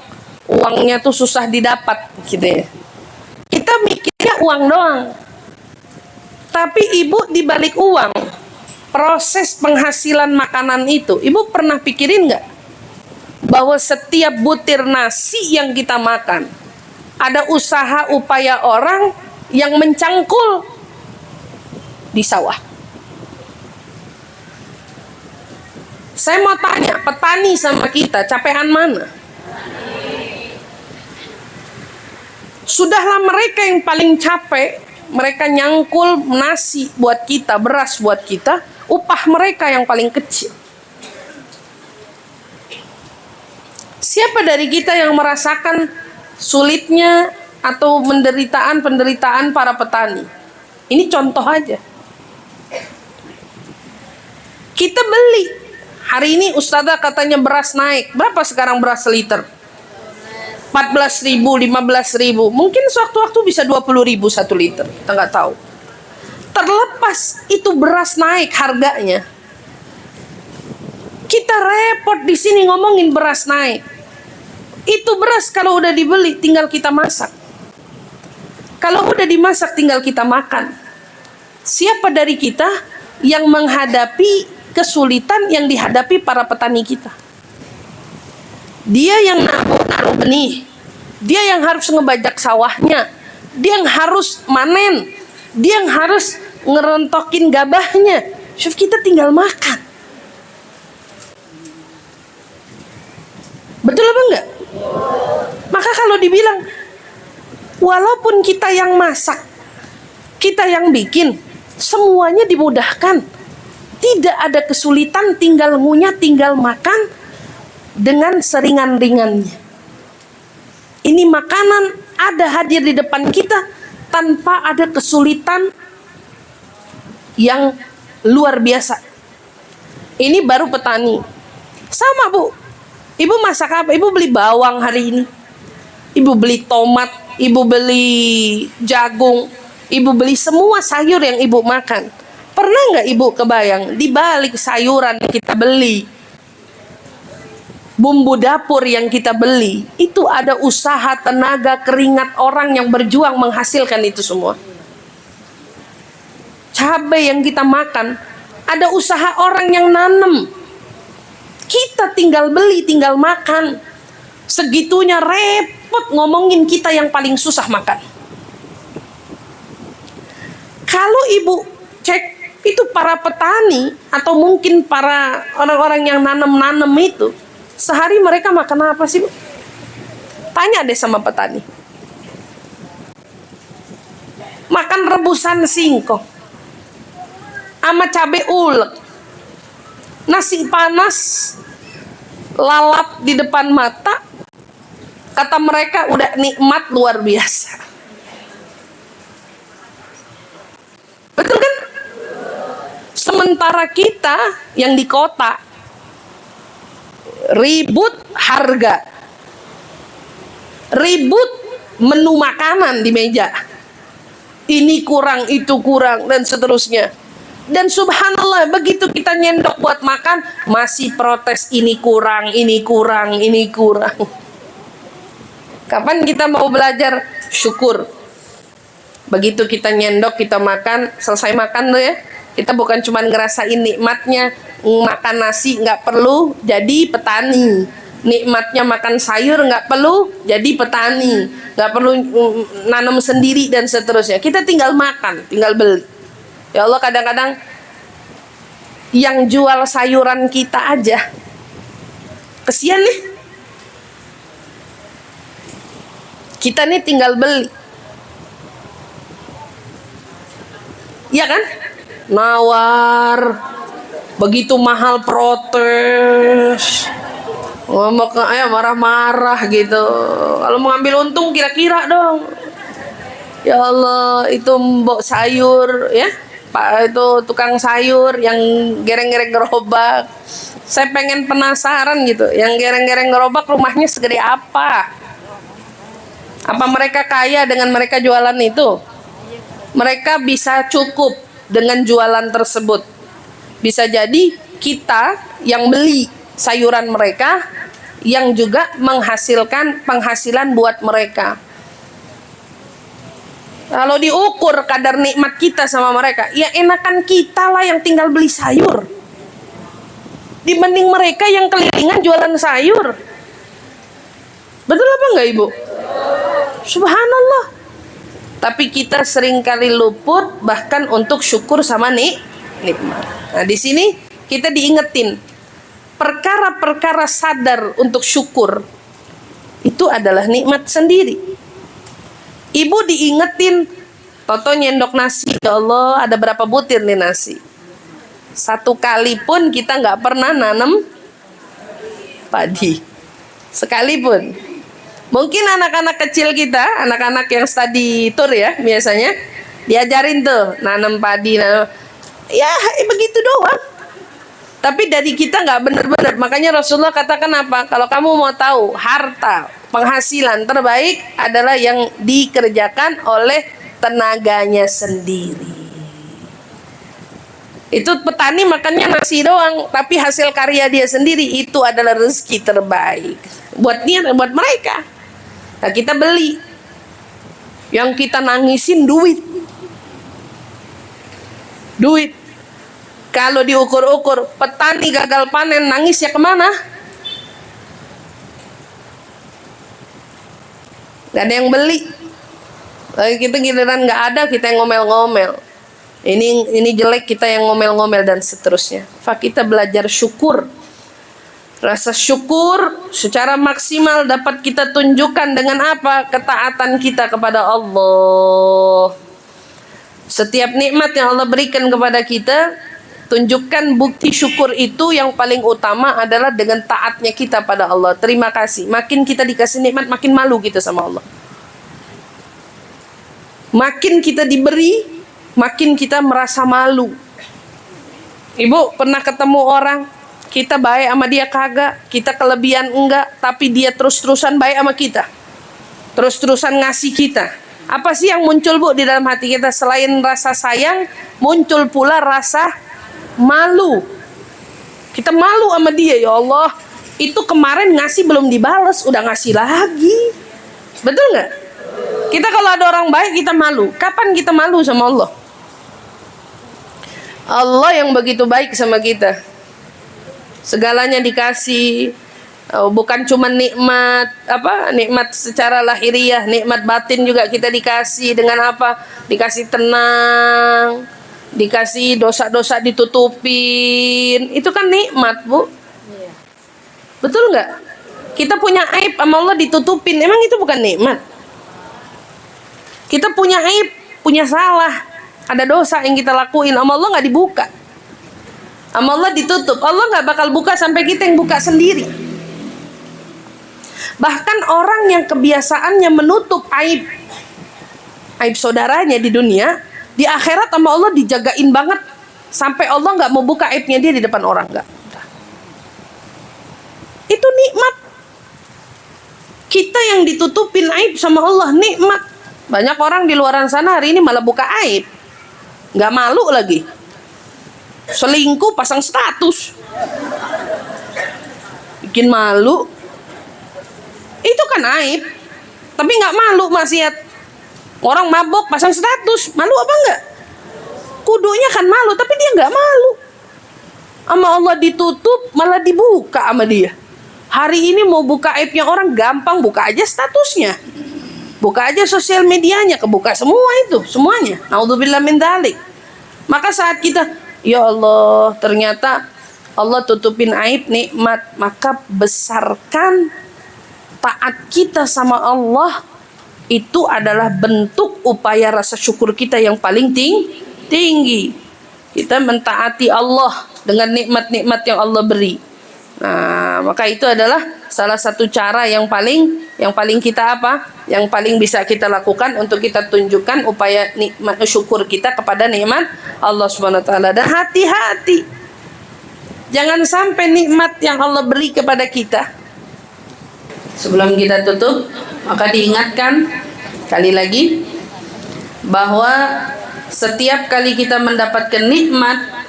Uangnya tuh susah didapat gitu ya. Kita mikirnya uang doang. Tapi ibu di balik uang, proses penghasilan makanan itu, ibu pernah pikirin nggak? Bahwa setiap butir nasi yang kita makan ada usaha upaya orang yang mencangkul di sawah. Saya mau tanya, petani sama kita capean mana? Sudahlah mereka yang paling capek, mereka nyangkul nasi buat kita, beras buat kita, upah mereka yang paling kecil. Siapa dari kita yang merasakan sulitnya atau penderitaan para petani? Ini contoh aja. Kita beli. Hari ini ustazah katanya beras naik. Berapa sekarang beras seliter? 14.000, 15.000. Mungkin sewaktu-waktu bisa 20.000 1 liter. Kita nggak tahu. Terlepas itu beras naik harganya, kita repot di sini ngomongin beras naik. Itu beras kalau udah dibeli tinggal kita masak. Kalau udah dimasak tinggal kita makan. Siapa dari kita yang menghadapi kesulitan yang dihadapi para petani kita? Dia yang naruh benih, dia yang harus ngebajak sawahnya, dia yang harus manen, dia yang harus ngerontokin gabahnya. Kita tinggal makan. Betul apa enggak? Maka kalau dibilang walaupun kita yang masak, kita yang bikin, semuanya dimudahkan. Tidak ada kesulitan, tinggal ngunyah, tinggal makan dengan seringan-ringannya. Ini makanan ada hadir di depan kita tanpa ada kesulitan yang luar biasa. Ini baru petani. Sama bu, ibu masak apa? Ibu beli bawang hari ini, ibu beli tomat, ibu beli jagung, ibu beli semua sayur yang ibu makan. Pernah nggak ibu kebayang di balik sayuran yang kita beli, bumbu dapur yang kita beli, itu ada usaha, tenaga, keringat orang yang berjuang menghasilkan itu semua. Cabai yang kita makan, ada usaha orang yang nanam. Kita tinggal beli, tinggal makan. Segitunya repot ngomongin kita yang paling susah makan. Kalau ibu cek itu para petani atau mungkin para orang-orang yang nanam-nanam itu, sehari mereka makan apa sih bu? Tanya deh sama petani. Makan rebusan singkong sama cabai ulek, nasi panas lalap di depan mata, kata mereka udah nikmat luar biasa. Sementara kita yang di kota ribut harga, ribut menu makanan di meja, ini kurang, itu kurang, dan seterusnya. Dan subhanallah, begitu kita nyendok buat makan, masih protes, ini kurang, ini kurang, ini kurang. Kapan kita mau belajar syukur? Begitu kita nyendok, kita makan, selesai makan tuh ya, kita bukan cuma ngerasain nikmatnya makan nasi, nggak perlu jadi petani. Nikmatnya makan sayur, nggak perlu jadi petani, nggak perlu nanam sendiri dan seterusnya. Kita tinggal makan, tinggal beli. Ya Allah, kadang-kadang yang jual sayuran kita aja kesian nih. Kita nih tinggal beli. Iya kan? Nawar, begitu mahal protes. Ngomong ayah marah-marah gitu. Kalau mau ngambil untung kira-kira dong. Ya Allah, itu mbok sayur ya, Pak itu tukang sayur yang gereng-gereng gerobak. Saya pengen penasaran gitu, yang gereng-gereng gerobak rumahnya segede apa? Apa mereka kaya dengan mereka jualan itu? Mereka bisa cukup dengan jualan tersebut. Bisa jadi kita yang beli sayuran mereka yang juga menghasilkan penghasilan buat mereka. Kalau diukur kadar nikmat kita sama mereka, ya enakan kita lah yang tinggal beli sayur dibanding mereka yang kelilingan jualan sayur. Betul apa enggak Ibu? Subhanallah. Tapi kita seringkali luput bahkan untuk syukur sama nikmat. Nah, di sini kita diingetin perkara-perkara sadar untuk syukur itu adalah nikmat sendiri. Ibu diingetin, Toto nyendok nasi, ya Allah ada berapa butir nih nasi? Satu kali pun kita nggak pernah nanam padi, sekalipun. Mungkin anak-anak kecil kita, anak-anak yang study tour ya biasanya, diajarin tuh nanam padi, ya begitu doang. Tapi dari kita nggak benar-benar. Makanya Rasulullah katakan apa? Kalau kamu mau tahu harta, penghasilan terbaik adalah yang dikerjakan oleh tenaganya sendiri. Itu petani makannya nasi doang, tapi hasil karya dia sendiri itu adalah rezeki terbaik buat dia dan buat mereka. Nah, kita beli. Yang kita nangisin duit. Duit. Kalau diukur-ukur, petani gagal panen nangis ya kemana? Gak ada yang beli. Lagi kita giliran gak ada, kita yang ngomel-ngomel. Ini jelek, kita yang ngomel-ngomel dan seterusnya. Kita belajar syukur. Rasa syukur secara maksimal dapat kita tunjukkan dengan apa? Ketaatan kita kepada Allah. Setiap nikmat yang Allah berikan kepada kita, tunjukkan bukti syukur itu yang paling utama adalah dengan taatnya kita pada Allah. Terima kasih. Makin kita dikasih nikmat, makin malu kita sama Allah. Makin kita diberi, makin kita merasa malu. Ibu pernah ketemu orang, kita baik sama dia kagak, kita kelebihan enggak, tapi dia terus-terusan baik sama kita, terus-terusan ngasih kita. Apa sih yang muncul Bu di dalam hati kita? Selain rasa sayang, muncul pula rasa malu. Kita malu sama dia, ya Allah, itu kemarin ngasih belum dibales, udah ngasih lagi. Betul nggak? Kita kalau ada orang baik kita malu. Kapan kita malu sama Allah? Allah yang begitu baik sama kita, segalanya dikasih. Bukan cuma nikmat nikmat secara lahiriah, nikmat batin juga kita dikasih. Dengan apa? Dikasih tenang, dikasih dosa-dosa ditutupin. Itu kan nikmat Bu. Iya. Betul nggak? Kita punya aib sama Allah ditutupin, emang itu bukan nikmat? Kita punya aib, punya salah, ada dosa yang kita lakuin, sama Allah nggak dibuka, sama Allah ditutup. Allah nggak bakal buka sampai kita yang buka sendiri. Bahkan orang yang kebiasaannya menutup aib saudaranya di dunia, di akhirat sama Allah dijagain banget. sampai Allah nggak mau buka aibnya dia di depan orang, nggak. Itu nikmat. Kita yang ditutupin aib sama Allah, nikmat. Banyak orang di luaran sana hari ini malah buka aib, nggak malu lagi. Selingkuh pasang status, bikin malu. Itu kan aib, tapi nggak malu maksiat. Orang mabok pasang status, malu apa enggak? Kudunya kan malu, tapi dia nggak malu. Sama Allah ditutup, malah dibuka sama dia. Hari ini mau buka aibnya orang gampang, buka aja statusnya, buka aja sosial medianya, kebuka semua itu, semuanya. Naudzubillah min dzalik. Maka saat kita, ya Allah, ternyata Allah tutupin aib nikmat, maka besarkan taat kita sama Allah. Itu adalah bentuk upaya rasa syukur kita yang paling tinggi. Kita mentaati Allah dengan nikmat-nikmat yang Allah beri. Nah, maka itu adalah salah satu cara yang paling kita apa? Yang paling bisa kita lakukan untuk kita tunjukkan upaya nikmat syukur kita kepada nikmat Allah Subhanahu wa taala. Dan hati-hati, jangan sampai nikmat yang Allah beri kepada kita. Sebelum kita tutup, maka diingatkan kali lagi bahwa setiap kali kita mendapatkan nikmat,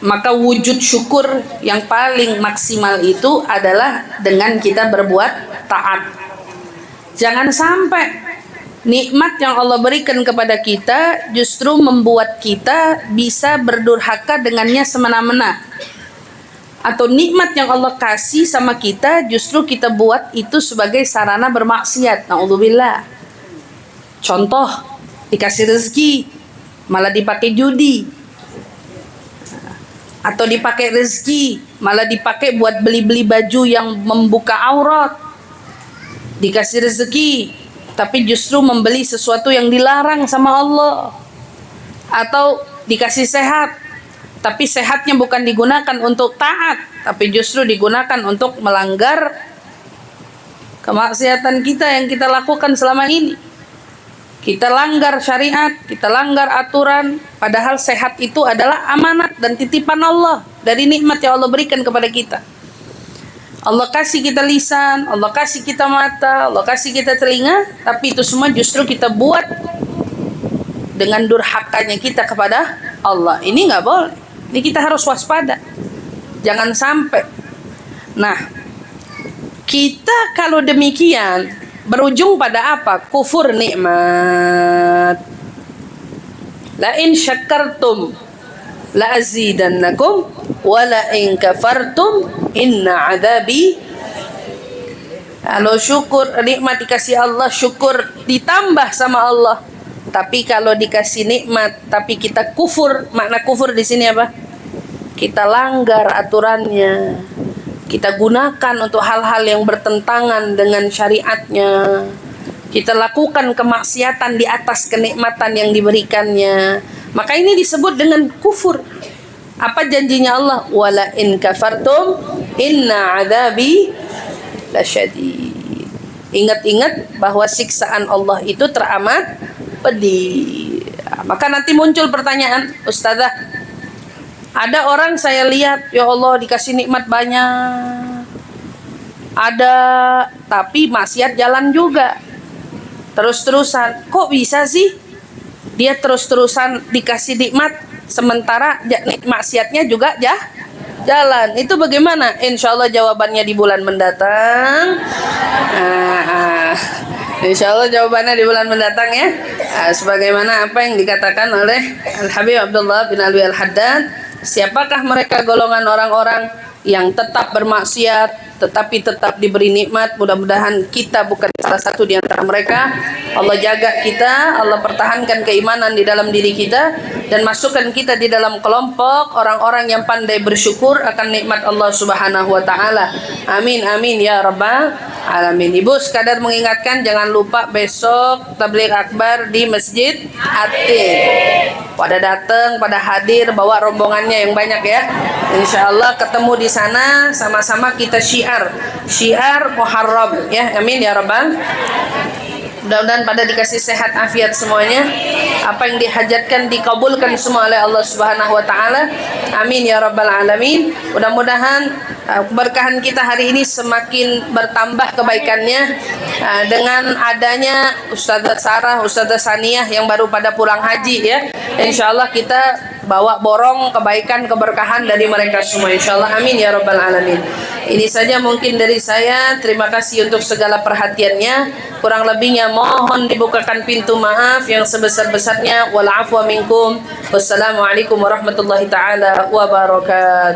maka wujud syukur yang paling maksimal itu adalah dengan kita berbuat taat. Jangan sampai nikmat yang Allah berikan kepada kita justru membuat kita bisa berdurhaka dengannya semena-mena. Atau nikmat yang Allah kasih sama kita justru kita buat itu sebagai sarana bermaksiat. Na'udzubillah. Contoh, dikasih rezeki malah dipakai judi. Atau dipakai rezeki malah dipakai buat beli-beli baju yang membuka aurat. Dikasih rezeki tapi justru membeli sesuatu yang dilarang sama Allah. Atau dikasih sehat tapi sehatnya bukan digunakan untuk taat, tapi justru digunakan untuk melanggar kemaksiatan kita yang kita lakukan selama ini. Kita langgar syariat, kita langgar aturan, padahal sehat itu adalah amanat dan titipan Allah dari nikmat yang Allah berikan kepada kita. Allah kasih kita lisan, Allah kasih kita mata, Allah kasih kita telinga, tapi itu semua justru kita buat dengan durhakanya kita kepada Allah. Ini nggak boleh. Ini kita harus waspada. Jangan sampai. Nah, kita kalau demikian berujung pada apa? Kufur nikmat. La in syakartum la azidannakum wa la in kafartum inna adabi. Kalau syukur nikmat dikasih Allah, syukur ditambah sama Allah. Tapi kalau dikasih nikmat tapi kita kufur, makna kufur di sini apa? Kita langgar aturannya. Kita gunakan untuk hal-hal yang bertentangan dengan syariatnya. Kita lakukan kemaksiatan di atas kenikmatan yang diberikannya. Maka ini disebut dengan kufur. Apa janjinya Allah? Wala in kafartum inna adabi lasyadid. Ingat-ingat bahwa siksaan Allah itu teramat pedih. Maka nanti muncul pertanyaan, Ustazah, ada orang saya lihat, ya Allah dikasih nikmat banyak, ada tapi maksiat jalan juga, terus-terusan. Kok bisa sih dia terus-terusan dikasih nikmat sementara maksiatnya juga jalan? Itu bagaimana? Insya Allah jawabannya di bulan mendatang. Insya Allah jawabannya di bulan mendatang ya. Sebagaimana apa yang dikatakan oleh Al-Habib Abdullah bin Alwi Al-Haddad. Siapakah mereka golongan orang-orang yang tetap bermaksiat tetapi tetap diberi nikmat? Mudah-mudahan kita bukan salah satu di antara mereka. Allah jaga kita, Allah pertahankan keimanan di dalam diri kita, dan masukkan kita di dalam kelompok orang-orang yang pandai bersyukur akan nikmat Allah Subhanahu wa taala. Amin amin ya rabbal alamin. Ibu sekadar mengingatkan, jangan lupa besok tabligh akbar di Masjid Atin. Pada datang, pada hadir, bawa rombongannya yang banyak ya. Insya Allah ketemu di sana, sama-sama kita syiar Muharram ya. Amin ya rabbal. Mudah-mudahan pada dikasih sehat afiat semuanya. Apa yang dihajatkan dikabulkan semua oleh Allah Subhanahu wa taala. Amin ya rabbal alamin. Mudah-mudahan keberkahan kita hari ini semakin bertambah kebaikannya dengan adanya Ustazah Sarah, Ustazah Saniyah yang baru pada pulang haji ya. Insyaallah kita bawa borong kebaikan keberkahan dari mereka semua insyaallah. Amin ya rabbal alamin. Ini saja mungkin dari saya. Terima kasih untuk segala perhatiannya. Kurang lebihnya mohon dibukakan pintu maaf yang sebesar-besarnya. Wal afwa minkum. Wassalamualaikum warahmatullahi taala wabarakatuh.